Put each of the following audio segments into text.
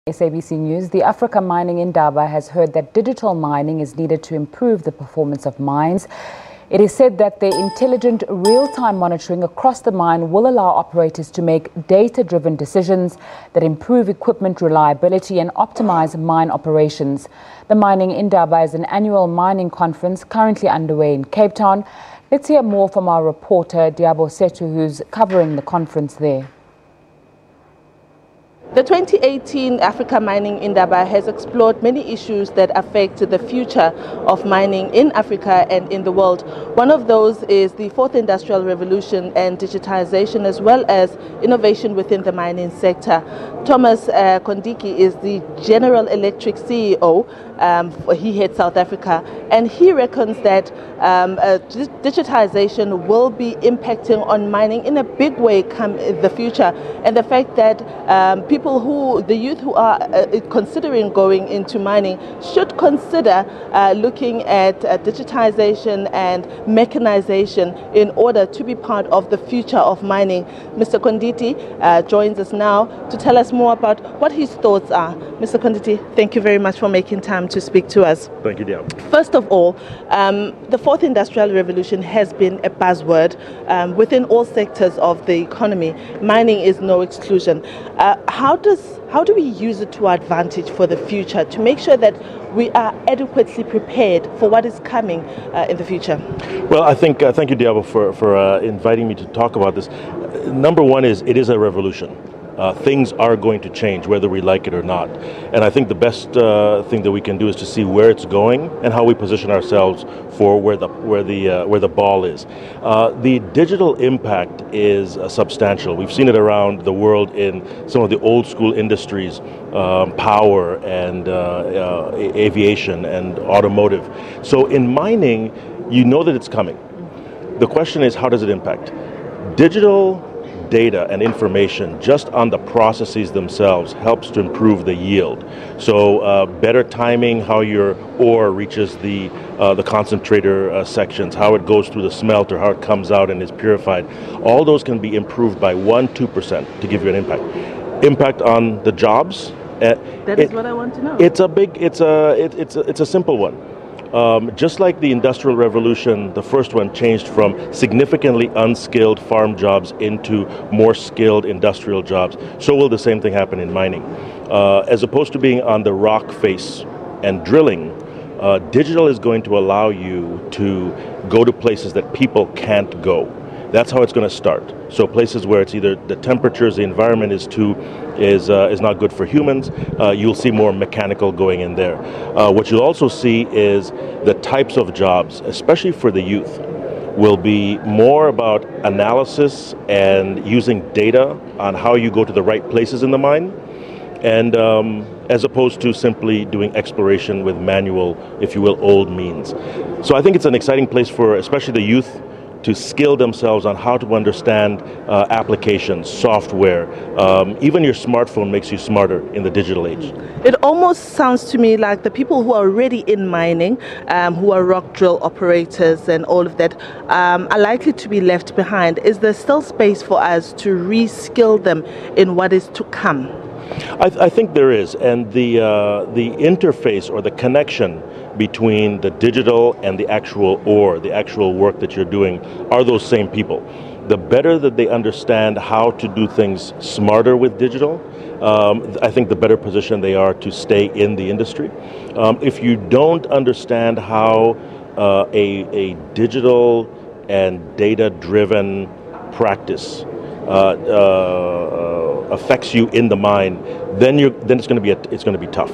SABC News, the Africa Mining Indaba has heard that digital mining is needed to improve the performance of mines. It is said that the intelligent real-time monitoring across the mine will allow operators to make data-driven decisions that improve equipment reliability and optimize mine operations. The Mining Indaba is an annual mining conference currently underway in Cape Town. Let's hear more from our reporter, Diabo Setu, who's covering the conference there. The 2018 Africa Mining Indaba has explored many issues that affect the future of mining in Africa and in the world. One of those is the fourth industrial revolution and digitization, as well as innovation within the mining sector. Thomas Konditi is the General Electric CEO. He heads South Africa, and he reckons that digitization will be impacting on mining in a big way come the future, and the fact that the youth who are considering going into mining should consider looking at digitization and mechanization in order to be part of the future of mining. Mr. Konditi joins us now to tell us more about what his thoughts are. Mr. Konditi, thank you very much for making time to speak to us. Thank you, Diab. First of all, the fourth industrial revolution has been a buzzword within all sectors of the economy. Mining is no exclusion. How do we use it to our advantage for the future to make sure that we are adequately prepared for what is coming in the future? Well, I think thank you, Diabo, for inviting me to talk about this. Number one is it is a revolution. Things are going to change whether we like it or not, and I think the best thing that we can do is to see where it's going and how we position ourselves for where the ball is. The digital impact is substantial. We've seen it around the world in some of the old school industries, power and aviation and automotive. So in mining, you know that it's coming. The question is, how does it impact? Digital data and information just on the processes themselves helps to improve the yield. So better timing, how your ore reaches the concentrator sections, how it goes through the smelter, how it comes out and is purified. All those can be improved by 1-2% to give you an impact. Impact on the jobs. That is what I want to know. It's a simple one. Just like the Industrial Revolution, the first one changed from significantly unskilled farm jobs into more skilled industrial jobs, so will the same thing happen in mining. As opposed to being on the rock face and drilling, digital is going to allow you to go to places that people can't go. That's how it's going to start. So places where it's either the temperatures, the environment is not good for humans, you'll see more mechanical going in there. What you'll also see is the types of jobs, especially for the youth, will be more about analysis and using data on how you go to the right places in the mine, and as opposed to simply doing exploration with manual, if you will, old means. So I think it's an exciting place for especially the youth to skill themselves on how to understand applications, software. Even your smartphone makes you smarter in the digital age. It almost sounds to me like the people who are already in mining, who are rock drill operators and all of that, are likely to be left behind. Is there still space for us to re-skill them in what is to come? I think there is, and the interface or the connection between the digital and the actual ore, the actual work that you're doing, are those same people. The better that they understand how to do things smarter with digital, I think the better position they are to stay in the industry. If you don't understand how a digital and data-driven practice affects you in the mine, then it's going to be tough.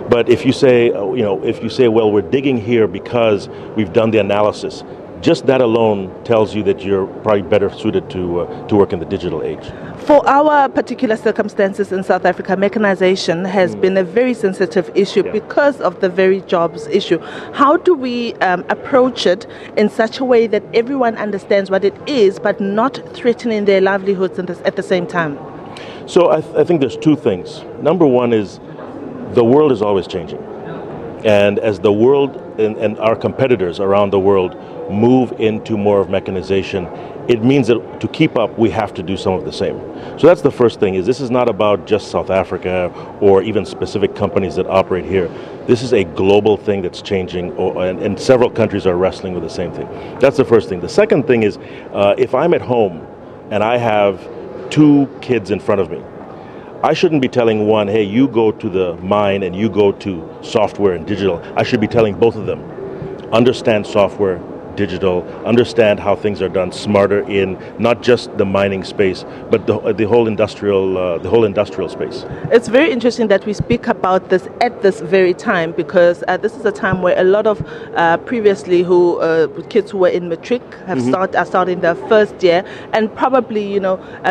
But if you say, well, we're digging here because we've done the analysis, just that alone tells you that you're probably better suited to work in the digital age. For our particular circumstances in South Africa, mechanization has been a very sensitive issue because of the very jobs issue. How do we approach it in such a way that everyone understands what it is, but not threatening their livelihoods at the same time? So I think there's two things. Number one is the world is always changing. And as the world and our competitors around the world move into more of mechanization, it means that to keep up, we have to do some of the same. So that's the first thing, is this is not about just South Africa or even specific companies that operate here. This is a global thing that's changing, and several countries are wrestling with the same thing. That's the first thing. The second thing is, if I'm at home and I have 2 kids in front of me, I shouldn't be telling one, hey, you go to the mine and you go to software and digital. I should be telling both of them, understand software, digital, understand how things are done smarter in not just the mining space, but the whole industrial space. It's very interesting that we speak about this at this very time, because this is a time where a lot of previously kids who were in matric are starting their first year, and probably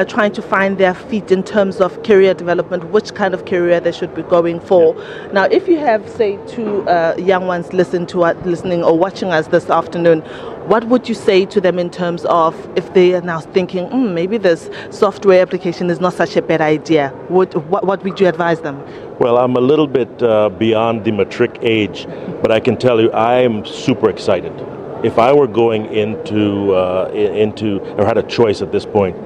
trying to find their feet in terms of career development, which kind of career they should be going for. Yeah. Now, if you have, say, 2 young ones listening or watching us this afternoon, what would you say to them in terms of, if they are now thinking, maybe this software application is not such a bad idea? What would you advise them? Well, I'm a little bit beyond the matric age, but I can tell you I am super excited. If I were going into or had a choice at this point,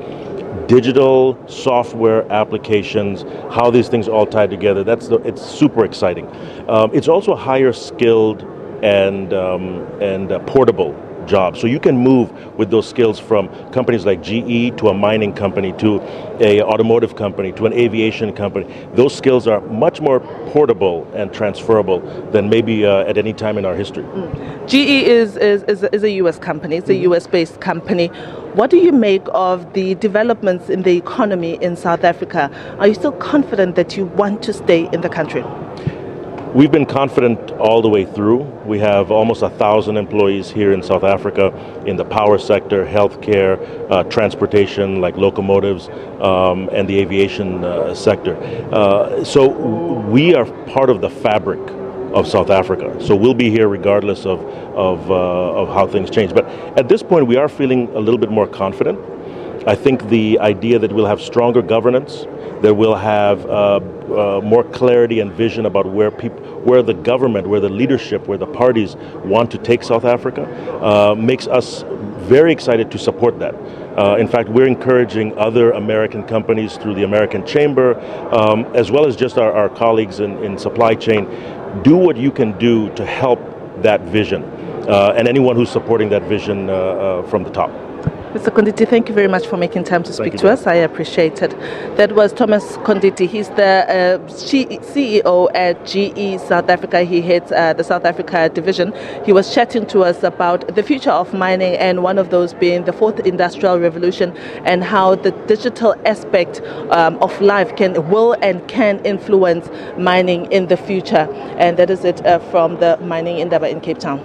digital software applications, how these things all tie together, it's super exciting. It's also higher skilled and portable jobs. So you can move with those skills from companies like GE to a mining company to a automotive company to an aviation company. Those skills are much more portable and transferable than maybe at any time in our history. GE is a US company. It's a US-based company. What do you make of the developments in the economy in South Africa? Are you still confident that you want to stay in the country? We've been confident all the way through. We have almost 1,000 employees here in South Africa in the power sector, healthcare, transportation like locomotives, and the aviation sector. So we are part of the fabric of South Africa. So we'll be here regardless of how things change. But at this point, we are feeling a little bit more confident. I think the idea that we'll have stronger governance, that we'll have more clarity and vision about where the government, where the leadership, where the parties want to take South Africa, makes us very excited to support that. In fact, we're encouraging other American companies through the American Chamber, as well as just our colleagues in supply chain, do what you can do to help that vision, and anyone who's supporting that vision from the top. Mr. Konditi, thank you very much for making time to speak to us. I appreciate it. That was Thomas Konditi. He's the CEO at GE South Africa. He heads the South Africa division. He was chatting to us about the future of mining, and one of those being the 4th industrial revolution, and how the digital aspect of life will and can influence mining in the future. And that is it from the Mining Indaba in Cape Town.